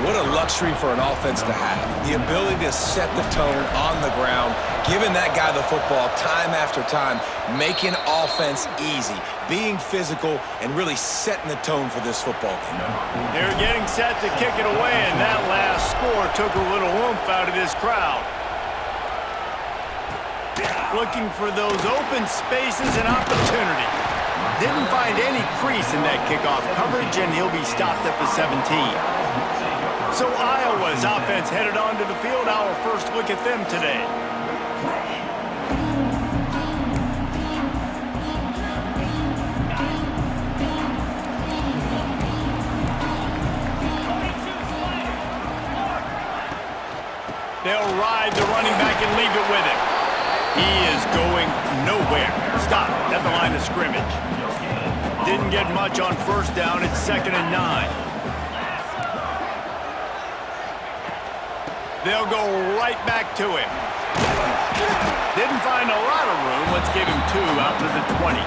What a luxury for an offense to have. The ability to set the tone on the ground, giving that guy the football time after time, making offense easy, being physical, and really setting the tone for this football game. They're getting set to kick it away, and that last score took a little oomph out of this crowd. Looking for those open spaces and opportunity. Didn't find any crease in that kickoff coverage, and he'll be stopped at the 17. So Iowa's offense headed onto the field. Our first look at them today. They'll ride the running back and leave it with him. He is going nowhere. Stop at the line of scrimmage. Didn't get much on first down. It's 2nd and 9. They'll go right back to him. Didn't find a lot of room. Let's give him 2 out to the 20.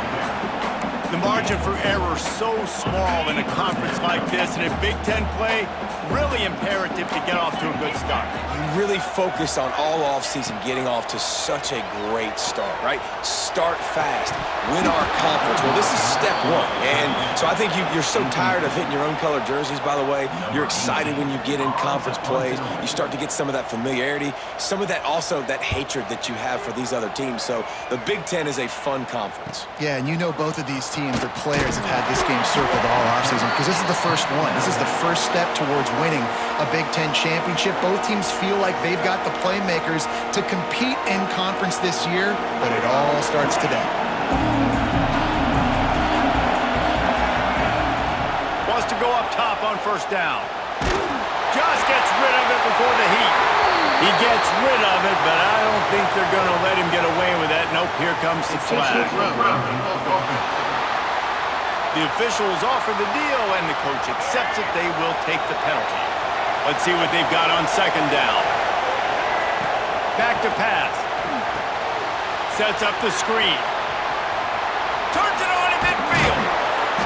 The margin for error so small in a conference like this, and a Big Ten play, really imperative to get off to a good start. You really focus on all offseason getting off to such a great start, right? Start fast, win our conference. Well, this is step 1. And so I think you're so tired of hitting your own color jerseys, by the way. You're excited when you get in conference plays. You start to get some of that familiarity, some of that also that hatred that you have for these other teams. So the Big Ten is a fun conference. Yeah, and you know both of these teams, their players have had this game circled all offseason because this is the first one. This is the first step towards winning a Big Ten championship. Both teams feel like they've got the playmakers to compete in conference this year, but it all starts today. Wants to go up top on first down. Just gets rid of it before the heat. He gets rid of it, but I don't think they're going to let him get away with that. Nope, here comes the flag. The officials offer the deal, and the coach accepts it. They will take the penalty. Let's see what they've got on 2nd down. Back to pass. Sets up the screen. Turns it on in midfield.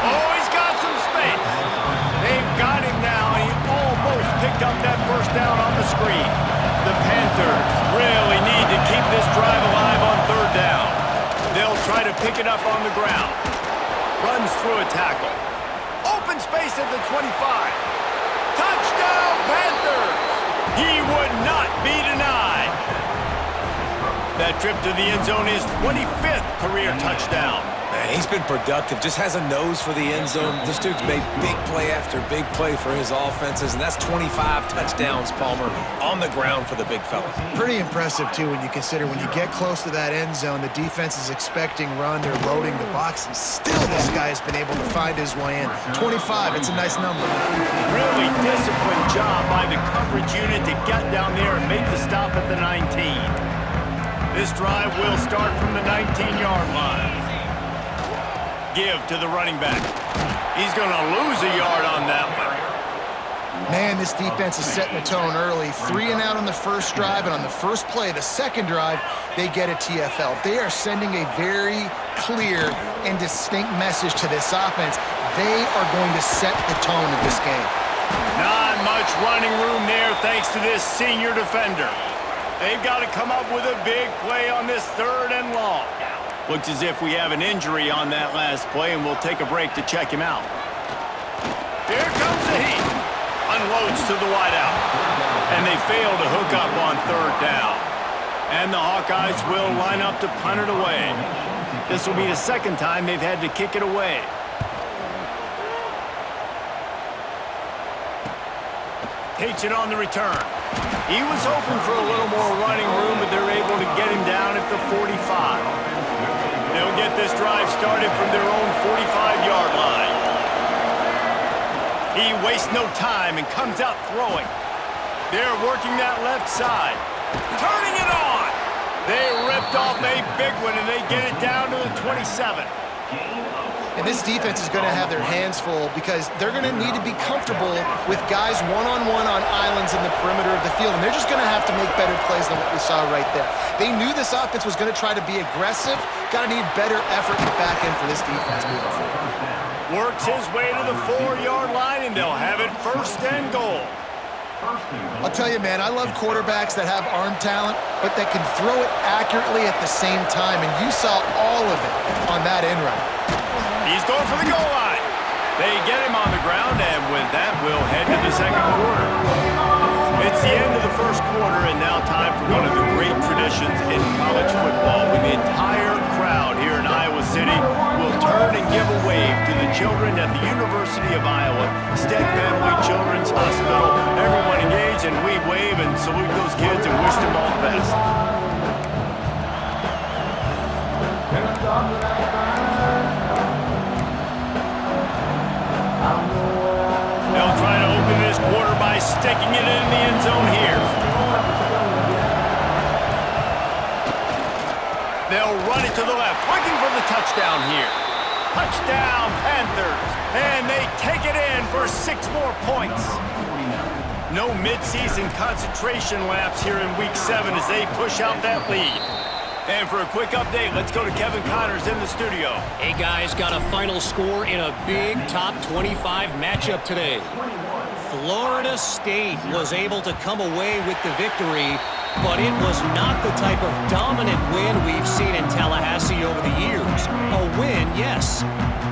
Oh, he's got some space. They've got him now. He almost picked up that first down on the screen. The Panthers really need to keep this drive alive on 3rd down. They'll try to pick it up on the ground. Runs through a tackle. Open space at the 25. Touchdown, Panthers! He would not be denied. That trip to the end zone is 25th career touchdown. Man, he's been productive, just has a nose for the end zone. This dude's made big play after big play for his offenses, and that's 25 touchdowns, Palmer, on the ground for the big fella. Pretty impressive, too, when you consider when you get close to that end zone, the defense is expecting run, they're loading the box, and still this guy has been able to find his way in. 25, it's a nice number. Really disciplined job by the coverage unit to get down there and make the stop at the 19. This drive will start from the 19-yard line. Give to the running back. He's going to lose a yard on that one. Man, this defense is setting the tone early. 3 and out on the first drive, and on the first play, the second drive, they get a TFL. They are sending a very clear and distinct message to this offense. They are going to set the tone of this game. Not much running room there thanks to this senior defender. They've got to come up with a big play on this 3rd and long. Looks as if we have an injury on that last play, and we'll take a break to check him out. Here comes the heat. Unloads to the wideout. And they fail to hook up on 3rd down. And the Hawkeyes will line up to punt it away. This will be the 2nd time they've had to kick it away. Takes it on the return. He was hoping for a little more running room, but they're able to get him down at the 45. They'll get this drive started from their own 45-yard line. He wastes no time and comes out throwing. They're working that left side. Turning it on! They ripped off a big one, and they get it down to the 27. And this defense is going to have their hands full because they're going to need to be comfortable with guys one-on-one on islands in the perimeter of the field, and they're just going to have to make better plays than what we saw right there. They knew this offense was going to try to be aggressive. Got to need better effort in the back end for this defense moving forward. Works his way to the 4-yard line, and they'll have it 1st and goal. I'll tell you, man, I love quarterbacks that have arm talent, but that can throw it accurately at the same time, and you saw all of it on that end route. He's going for the goal line. They get him on the ground, and with that, we'll head to the second quarter. It's the end of the first quarter, and now time for one of the great traditions in college football, when the entire crowd here in Iowa City will turn and give a wave to the children at the University of Iowa, Stead Family Children's Hospital. Everyone engaged, and we wave and salute those kids and wish them all the best. They'll try to open this quarter by sticking it in the end zone here. They'll run it to the left, looking for the touchdown here. Touchdown, Panthers. And they take it in for 6 more points. No midseason concentration laps here in Week 7 as they push out that lead. And for a quick update, let's go to Kevin Connors in the studio. Hey guys, got a final score in a big top 25 matchup today. Florida State was able to come away with the victory, but it was not the type of dominant win we've seen in Tallahassee over the years. A win, yes,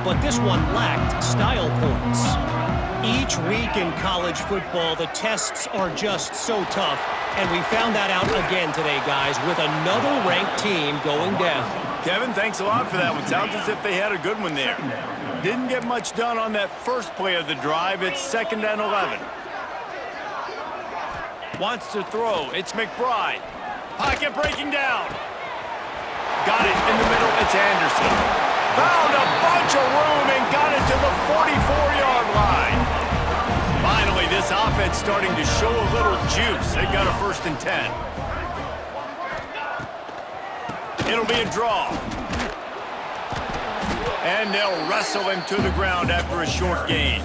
but this one lacked style points. Each week in college football, the tests are just so tough, and we found that out again today, guys, with another ranked team going down. Kevin, thanks a lot for that one. Sounds as if they had a good one there. Didn't get much done on that first play of the drive. It's 2nd and 11. Wants to throw. It's McBride. Pocket breaking down. Got it in the middle. It's Anderson. Found a bunch of room and got it to the 44-yard line. Finally, this offense starting to show a little juice. They got a 1st and 10. It'll be a draw. And they'll wrestle him to the ground after a short gain.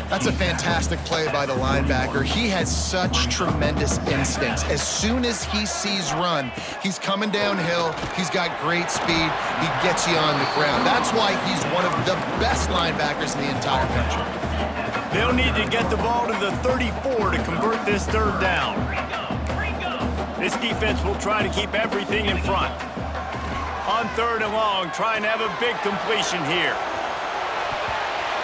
That's a fantastic play by the linebacker. He has such tremendous instincts. As soon as he sees run, he's coming downhill. He's got great speed. He gets you on the ground. That's why he's one of the best linebackers in the entire country. They'll need to get the ball to the 34 to convert this 3rd down. This defense will try to keep everything in front. On 3rd and long, trying to have a big completion here.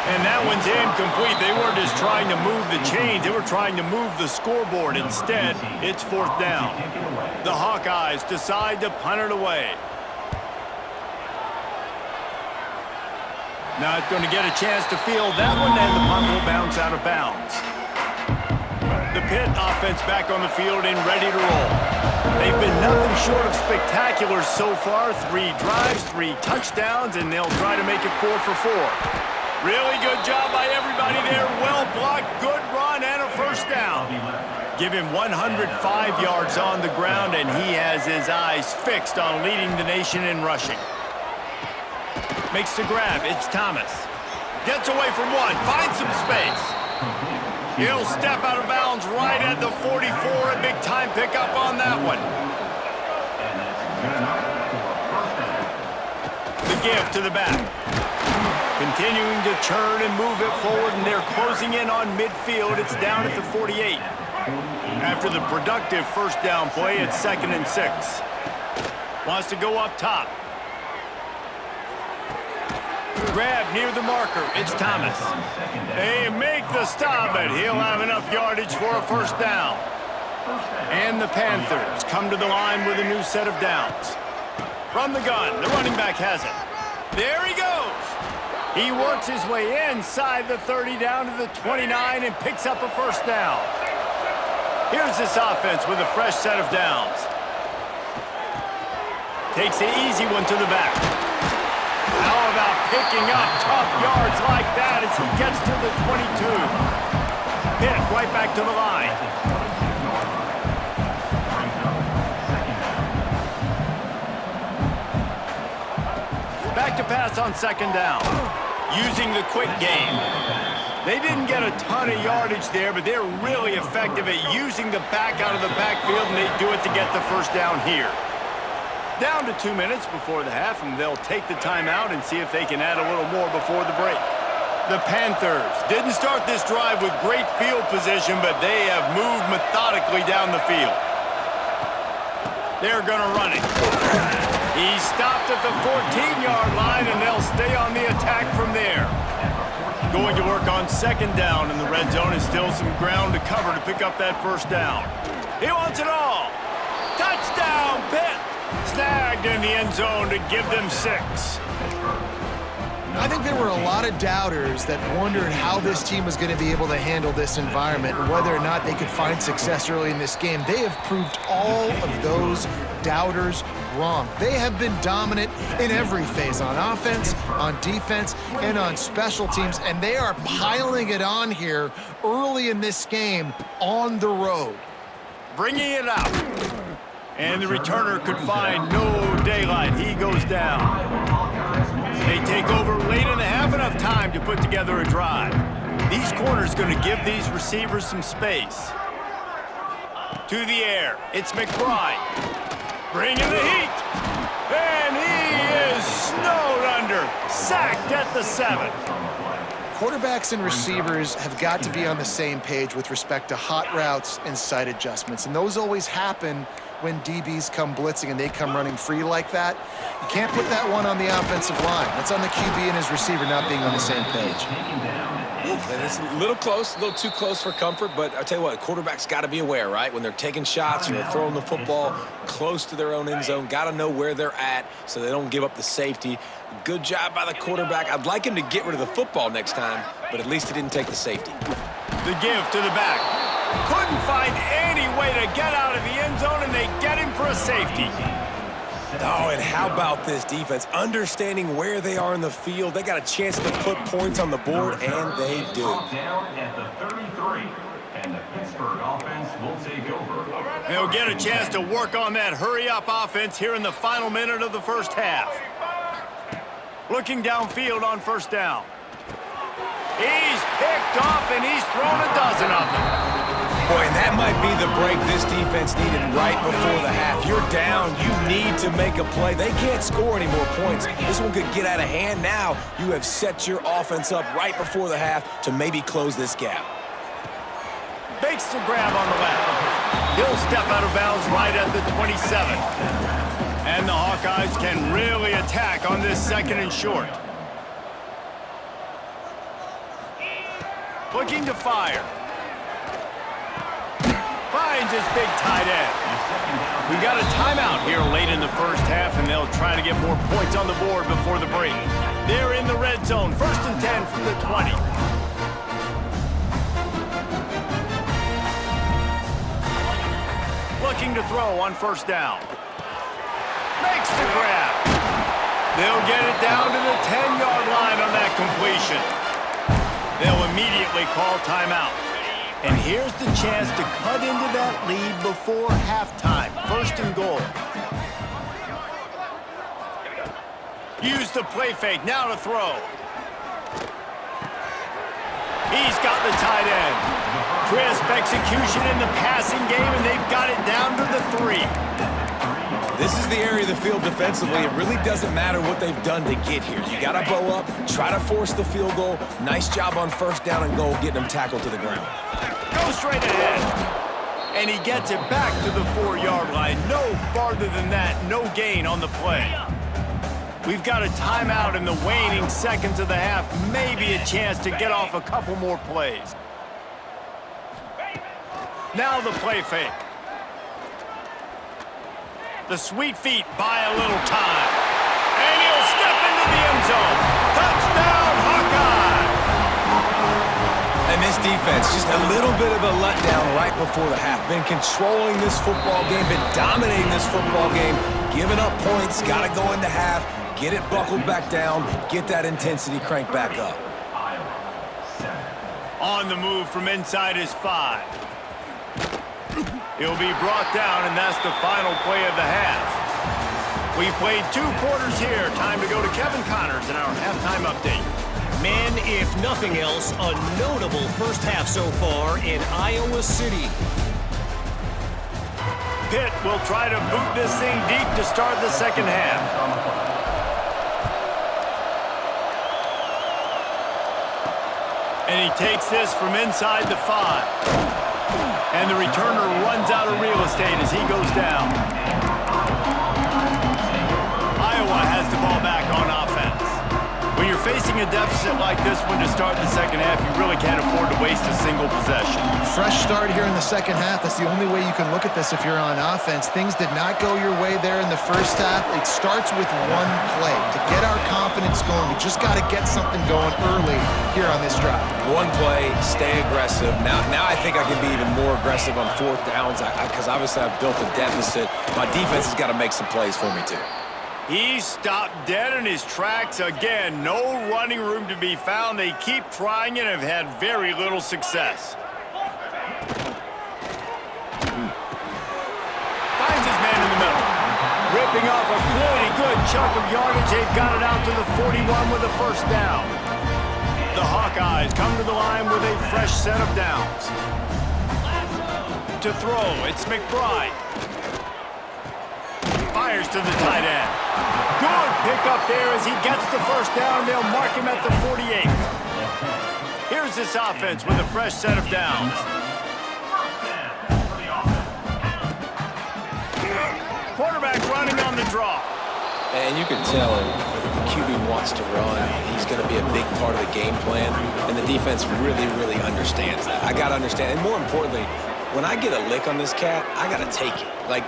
And that one's incomplete. They weren't just trying to move the chains. They were trying to move the scoreboard. Instead, it's 4th down. The Hawkeyes decide to punt it away. Not going to get a chance to field that one, and the punt will bounce out of bounds. The Pitt offense back on the field and ready to roll. They've been nothing short of spectacular so far. 3 drives, 3 touchdowns, and they'll try to make it 4 for 4. Really good job by everybody there. Well blocked, good run, and a 1st down. Give him 105 yards on the ground, and he has his eyes fixed on leading the nation in rushing. Makes the grab. It's Thomas. Gets away from one. Finds some space. He'll step out of bounds right at the 44. A big-time pickup on that one. The give to the back. Continuing to turn and move it forward, and they're closing in on midfield. It's down at the 48. After the productive 1st down play, it's 2nd and 6. Wants to go up top. Grab near the marker. It's Thomas. They make the stop, but he'll have enough yardage for a 1st down. And the Panthers come to the line with a new set of downs. From the gun, the running back has it. There he goes. He works his way inside the 30 down to the 29 and picks up a 1st down. Here's this offense with a fresh set of downs. Takes the easy one to the back. How about picking up tough yards like that as he gets to the 22? Pitt right back to the line. Back to pass on 2nd down. Using the quick game. They didn't get a ton of yardage there, but they're really effective at using the back out of the backfield, and they do it to get the 1st down here. Down to 2 minutes before the half, and they'll take the timeout and see if they can add a little more before the break. The Panthers didn't start this drive with great field position, but they have moved methodically down the field. They're going to run it. He stopped at the 14-yard line, and they'll stay on the attack from there. Going to work on second down in the red zone, and still some ground to cover to pick up that first down. He wants it all. Touchdown, Pitt. Snagged in the end zone to give them 6. I think there were a lot of doubters that wondered how this team was going to be able to handle this environment and whether or not they could find success early in this game. They have proved all of those doubters wrong. They have been dominant in every phase, on offense, on defense, and on special teams, and they are piling it on here early in this game on the road. Bringing it out. And the returner could find no daylight. He goes down. They take over late in the half, enough time to put together a drive. These corners going to give these receivers some space. To the air, it's McBride. Bringing the heat. And he is snowed under. Sacked at the 7. Quarterbacks and receivers have got to be on the same page with respect to hot routes and sight adjustments, and those always happen when DBs come blitzing and they come running free like that. You can't put that one on the offensive line. That's on the QB and his receiver not being on the same page. And it's a little close, a little too close for comfort, but I'll tell you what, quarterbacks got to be aware, right? When they're taking shots or they're throwing the football close to their own end zone, got to know where they're at so they don't give up the safety. Good job by the quarterback. I'd like him to get rid of the football next time, but at least he didn't take the safety. The give to the back. Couldn't find any way to get out of the end zone, and they get him for a safety. Oh, and how about this defense? Understanding where they are in the field. They got a chance to put points on the board, and they do. Down at the 33, and the Pittsburgh offense will take over. They'll get a chance to work on that hurry-up offense here in the final minute of the first half. Looking downfield on first down. He's picked off, and he's thrown a dozen of them. Boy, and that might be the break this defense needed right before the half. You're down. You need to make a play. They can't score any more points. This one could get out of hand now. You have set your offense up right before the half to maybe close this gap. Makes the grab on the left. He'll step out of bounds right at the 27. And the Hawkeyes can really attack on this second and short. Looking to fire. Finds his big tight end. We got a timeout here late in the first half, and they'll try to get more points on the board before the break. They're in the red zone, 1st and 10 from the 20. Looking to throw on first down. Makes the grab. They'll get it down to the 10-yard line on that completion. They'll immediately call timeout. And here's the chance to cut into that lead before halftime. 1st and goal. Use the play fake. Now to throw. He's got the tight end. Crisp execution in the passing game, and they've got it down to the 3. This is the area of the field defensively. It really doesn't matter what they've done to get here. You got to bow up, try to force the field goal. Nice job on first down and goal, getting them tackled to the ground. Go straight ahead. And he gets it back to the 4-yard line. No farther than that, no gain on the play. We've got a timeout in the waning seconds of the half. Maybe a chance to get off a couple more plays. Now the play fake. The sweet feet buy a little time. And he'll step into the end zone. Touchdown, Hawkeye! And this defense, just a little bit of a letdown right before the half. Been controlling this football game, been dominating this football game, giving up points, got to go into half, get it buckled back down, get that intensity cranked back up. On the move from inside his 5. He'll be brought down, and that's the final play of the half. We've played 2 quarters here. Time to go to Kevin Connors in our halftime update. Men, if nothing else, a notable first half so far in Iowa City. Pitt will try to boot this thing deep to start the second half. And he takes this from inside the 5. And the returner runs out of real estate as he goes down. Iowa has the ball back on offense. When you're facing a deficit like this one to start the second half, you really can't afford to waste a single possession. Fresh start here in the second half. That's the only way you can look at this if you're on offense. Things did not go your way there in the first half. It starts with one play. To get our confidence going, we just got to get something going early here on this drive. One play, stay aggressive. Now I think I can be even more aggressive on fourth downs because obviously I've built a deficit. My defense has got to make some plays for me too. He stopped dead in his tracks again. No running room to be found. They keep trying and have had very little success. Finds his man in the middle. Ripping off a pretty good chunk of yardage. They've got it out to the 41 with a first down. The Hawkeyes come to the line with a fresh set of downs. To throw, it's McBride. Fires to the tight end. Good pick up there as he gets the first down. They'll mark him at the 48. Here's this offense with a fresh set of downs. Quarterback running on the draw. And you can tell the QB wants to run. He's going to be a big part of the game plan, and the defense really, really understands that. I got to understand, and more importantly, when I get a lick on this cat, I got to take it. Like,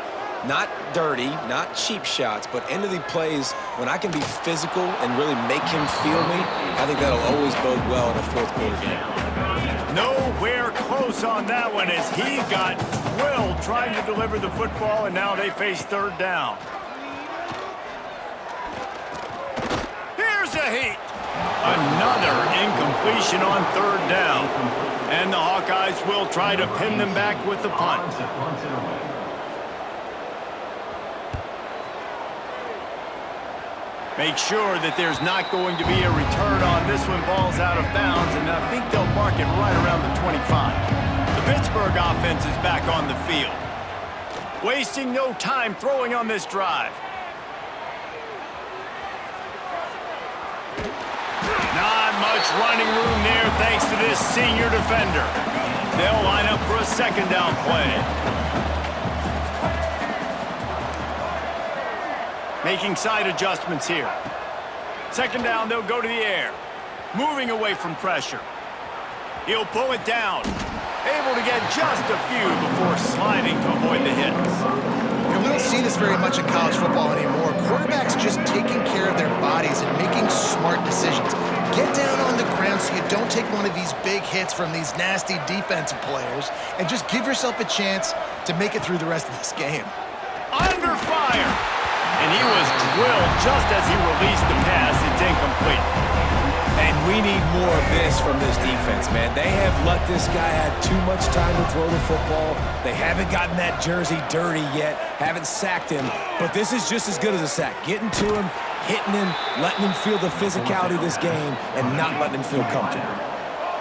not dirty, not cheap shots, but end of the plays, when I can be physical and really make him feel me, I think that'll always bode well in a fourth quarter game. Nowhere close on that one as he got drilled trying to deliver the football, and now they face third down. Here's a heat. Another incompletion on third down. And the Hawkeyes will try to pin them back with the punt. Make sure that there's not going to be a return on this one. Ball's out of bounds, and I think they'll mark it right around the 25. The Pittsburgh offense is back on the field. Wasting no time throwing on this drive. Not much running room there thanks to this senior defender. They'll line up for a second down play. Making side adjustments here. Second down, they'll go to the air. Moving away from pressure. He'll pull it down. Able to get just a few before sliding to avoid the hits. We don't see this very much in college football anymore. Quarterbacks just taking care of their bodies and making smart decisions. Get down on the ground so you don't take one of these big hits from these nasty defensive players and just give yourself a chance to make it through the rest of this game. Under fire. And he was drilled just as he released the pass. It's incomplete. And we need more of this from this defense, man. They have let this guy have too much time to throw the football. They haven't gotten that jersey dirty yet, haven't sacked him. But this is just as good as a sack. Getting to him, hitting him, letting him feel the physicality of this game, and not letting him feel comfortable.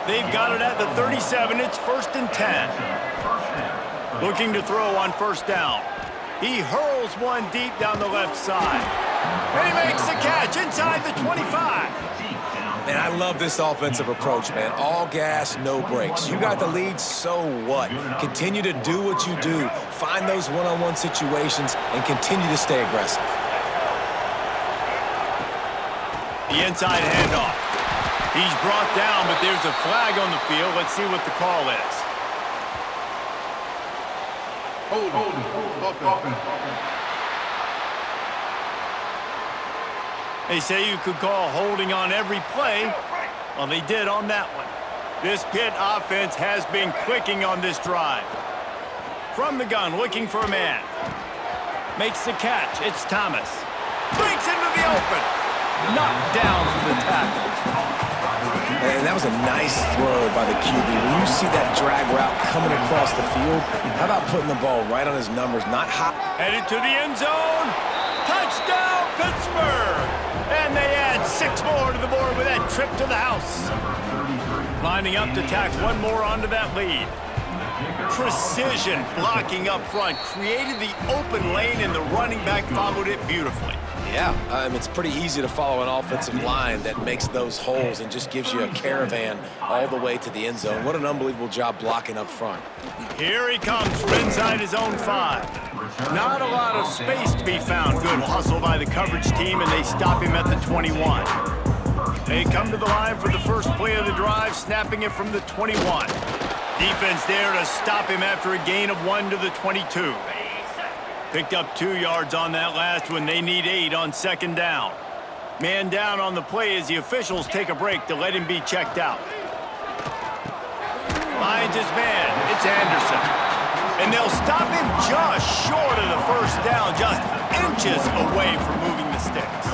They've got it at the 37. It's 1st and 10. Looking to throw on first down. He hurls one deep down the left side. And he makes the catch inside the 25. And I love this offensive approach, man. All gas, no brakes. You got the lead, so what? Continue to do what you do. Find those one-on-one situations and continue to stay aggressive. The inside handoff. He's brought down, but there's a flag on the field. Let's see what the call is. Hold. They say you could call holding on every play. Well, they did on that one. This Pitt offense has been clicking on this drive. From the gun, looking for a man. Makes the catch. It's Thomas. Breaks into the open. Knocked down for the tackle. And that was a nice throw by the QB. When you see that drag route coming across the field, how about putting the ball right on his numbers, not hot? Headed to the end zone. Touchdown, Pittsburgh! And they add 6 more to the board with that trip to the house. Lining up to tack one more onto that lead. Precision blocking up front created the open lane, and the running back followed it beautifully. Yeah, it's pretty easy to follow an offensive line that makes those holes and just gives you a caravan all the way to the end zone. What an unbelievable job blocking up front. Here he comes from inside his own 5. Not a lot of space to be found. Good hustle by the coverage team, and they stop him at the 21. They come to the line for the first play of the drive, snapping it from the 21. Defense there to stop him after a gain of 1 to the 22. Picked up 2 yards on that last one. They need 8 on second down. Man down on the play as the officials take a break to let him be checked out. Finds his man. It's Anderson. And they'll stop him just short of the first down, just inches away from moving the sticks.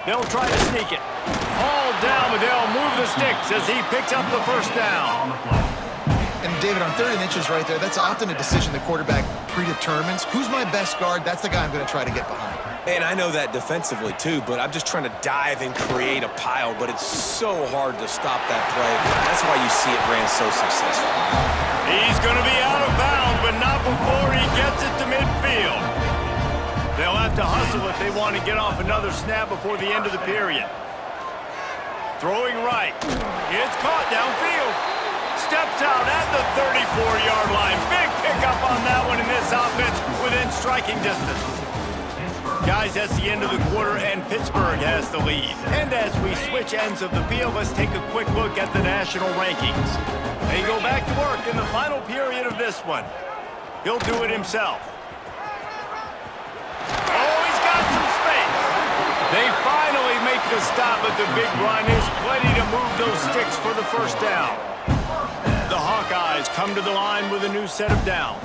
They'll try to sneak it. All down, but they'll move the sticks as he picks up the first down. And David, on 3rd and inches right there, that's often a decision the quarterback predetermines. Who's my best guard? That's the guy I'm going to try to get behind. And I know that defensively too, but I'm just trying to dive and create a pile, but it's so hard to stop that play. That's why you see it ran so successful. He's going to be out of bounds, but not before he gets it to midfield. They'll have to hustle if they want to get off another snap before the end of the period. Throwing right. It's caught downfield. Steps out at the 34-yard line. Big pickup on that one in this offense within striking distance. Guys, that's the end of the quarter, and Pittsburgh has the lead. And as we switch ends of the field, let's take a quick look at the national rankings. They go back to work in the final period of this one. He'll do it himself. Oh, he's got some space. They finally make the stop, but the big run is plenty to move those sticks for the first down. The Hawkeyes come to the line with a new set of downs.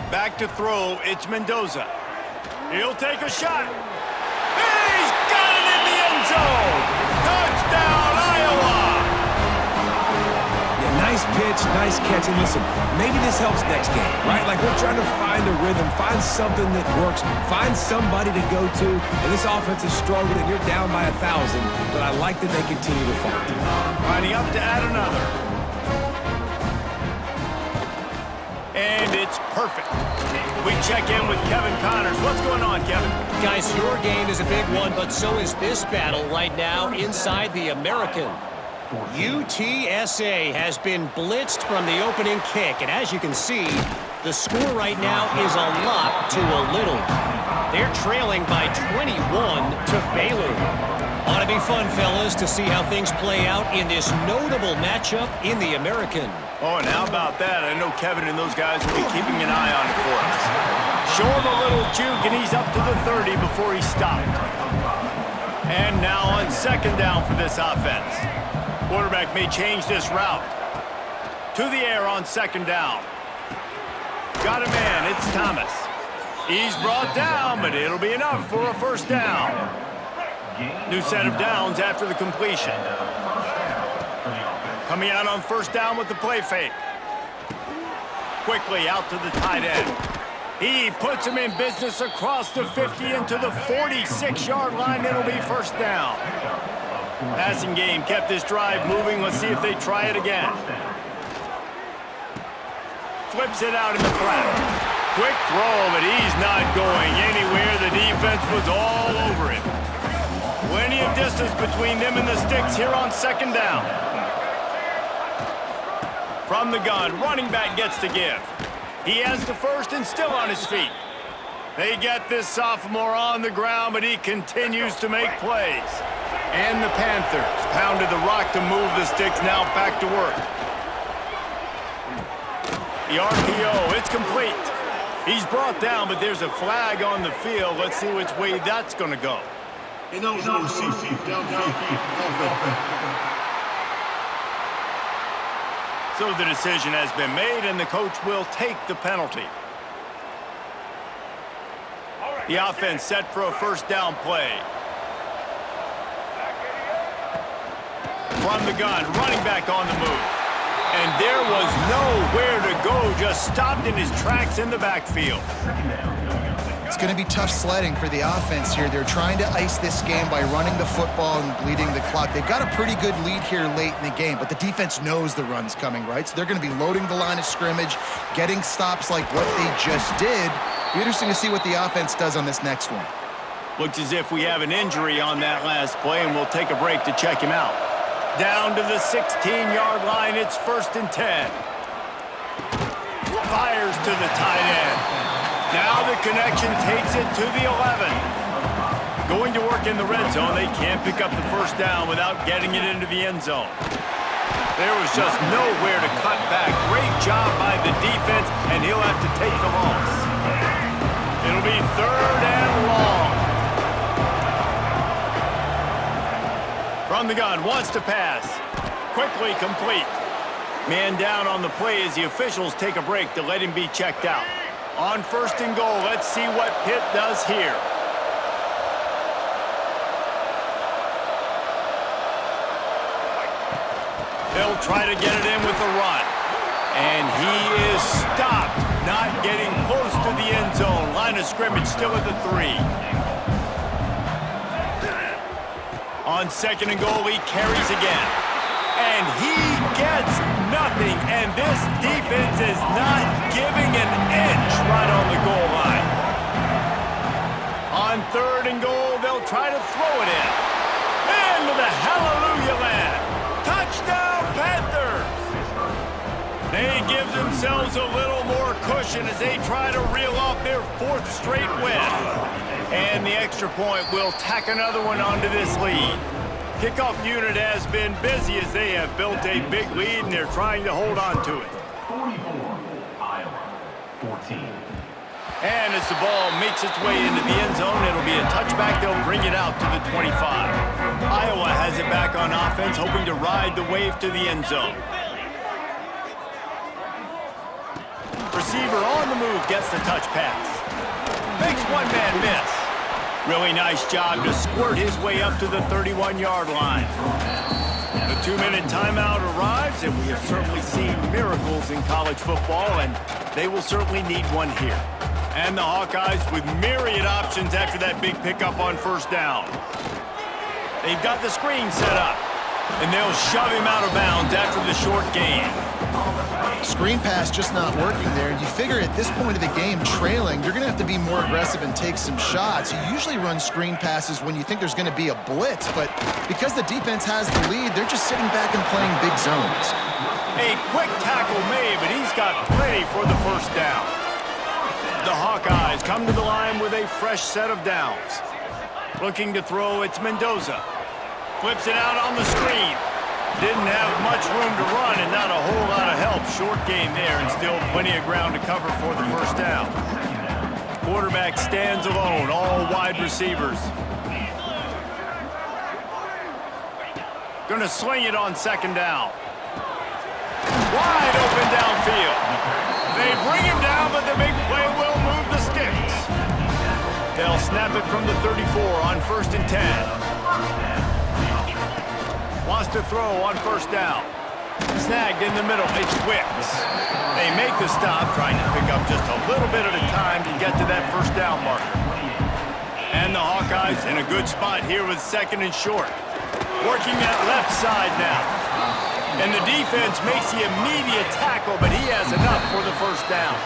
Back to throw, it's Mendoza. He'll take a shot. He's got it in the end zone! Touchdown, Iowa! Yeah, nice pitch, nice catch. And listen, maybe this helps next game, right? Like we're trying to find a rhythm, find something that works, find somebody to go to. And this offense is struggling, and you're down by 1,000, but I like that they continue to fight. Lining up to add another. And it's perfect. We check in with Kevin Connors. What's going on, Kevin? Guys, your game is a big one, but so is this battle right now inside the American. UTSA has been blitzed from the opening kick, and as you can see, the score right now is a lot to a little. They're trailing by 21 to Baylor. Ought to be fun, fellas, to see how things play out in this notable matchup in the American. Oh, and how about that? I know Kevin and those guys will be keeping an eye on it for us. Show him a little juke, and he's up to the 30 before he stopped. And now on second down for this offense. Quarterback may change this route. To the air on second down. Got a man, it's Thomas. He's brought down, but it'll be enough for a first down. New set of downs after the completion. Coming out on first down with the play fake. Quickly out to the tight end. He puts him in business across the 50 into the 46-yard line. It'll be first down. Passing game kept this drive moving. Let's see if they try it again. Flips it out in the flat. Quick throw, but he's not going anywhere. The defense was all over it. Plenty of distance between them and the sticks here on second down. From the gun, running back gets the give. He has the first and still on his feet. They get this sophomore on the ground, but he continues to make plays. And the Panthers pounded the rock to move the sticks, now back to work. The RPO, it's complete. He's brought down, but there's a flag on the field. Let's see which way that's going to go. So the decision has been made, and the coach will take the penalty. The offense set for a first down play. From the gun, running back on the move. And there was nowhere to go, just stopped in his tracks in the backfield. It's going to be tough sledding for the offense here. They're trying to ice this game by running the football and bleeding the clock. They've got a pretty good lead here late in the game, but the defense knows the run's coming, right? So they're going to be loading the line of scrimmage, getting stops like what they just did. Be interesting to see what the offense does on this next one. Looks as if we have an injury on that last play, and we'll take a break to check him out. Down to the 16-yard line, it's 1st and 10. Fires to the tight end. Now the connection takes it to the 11. Going to work in the red zone. They can't pick up the first down without getting it into the end zone. There was just nowhere to cut back. Great job by the defense, and he'll have to take the loss. It'll be 3rd and long. From the gun, wants to pass. Quickly complete. Man down on the play as the officials take a break to let him be checked out. On 1st and goal, let's see what Pitt does here. They'll try to get it in with the run. And he is stopped, not getting close to the end zone. Line of scrimmage still at the 3. On 2nd and goal, he carries again. And he gets nothing, and this defense is not giving an inch right on the goal line. On 3rd and goal, they'll try to throw it in. Into the hallelujah land. Touchdown, Panthers! They give themselves a little more cushion as they try to reel off their 4th straight win. And the extra point will tack another one onto this lead. Kickoff unit has been busy as they have built a big lead, and they're trying to hold on to it. 44, Iowa, 14. And as the ball makes its way into the end zone, it'll be a touchback. They'll bring it out to the 25. Iowa has it back on offense, hoping to ride the wave to the end zone. Receiver on the move gets the touch pass. Makes one man miss. Really nice job to squirt his way up to the 31-yard line. The 2-minute timeout arrives, and we have certainly seen miracles in college football, and they will certainly need one here. And the Hawkeyes with myriad options after that big pickup on 1st down. They've got the screen set up, and they'll shove him out of bounds after the short gain. Screen pass just not working there. You figure at this point of the game, trailing, you're going to have to be more aggressive and take some shots. You usually run screen passes when you think there's going to be a blitz, but because the defense has the lead, they're just sitting back and playing big zones. A quick tackle made, but he's got plenty for the 1st down. The Hawkeyes come to the line with a fresh set of downs. Looking to throw, it's Mendoza. Flips it out on the screen. Didn't have much room to run and not a whole lot of help. Short gain there and still plenty of ground to cover for the 1st down. Quarterback stands alone, all wide receivers. Gonna sling it on 2nd down. Wide open downfield. They bring him down, but the big play will move the sticks. They'll snap it from the 34 on 1st and 10. Wants to throw on 1st down. Snagged in the middle, it's Wicks. They make the stop, trying to pick up just a little bit at a time to get to that 1st down marker. And the Hawkeyes in a good spot here with 2nd and short. Working that left side now. And the defense makes the immediate tackle, but he has enough for the 1st down.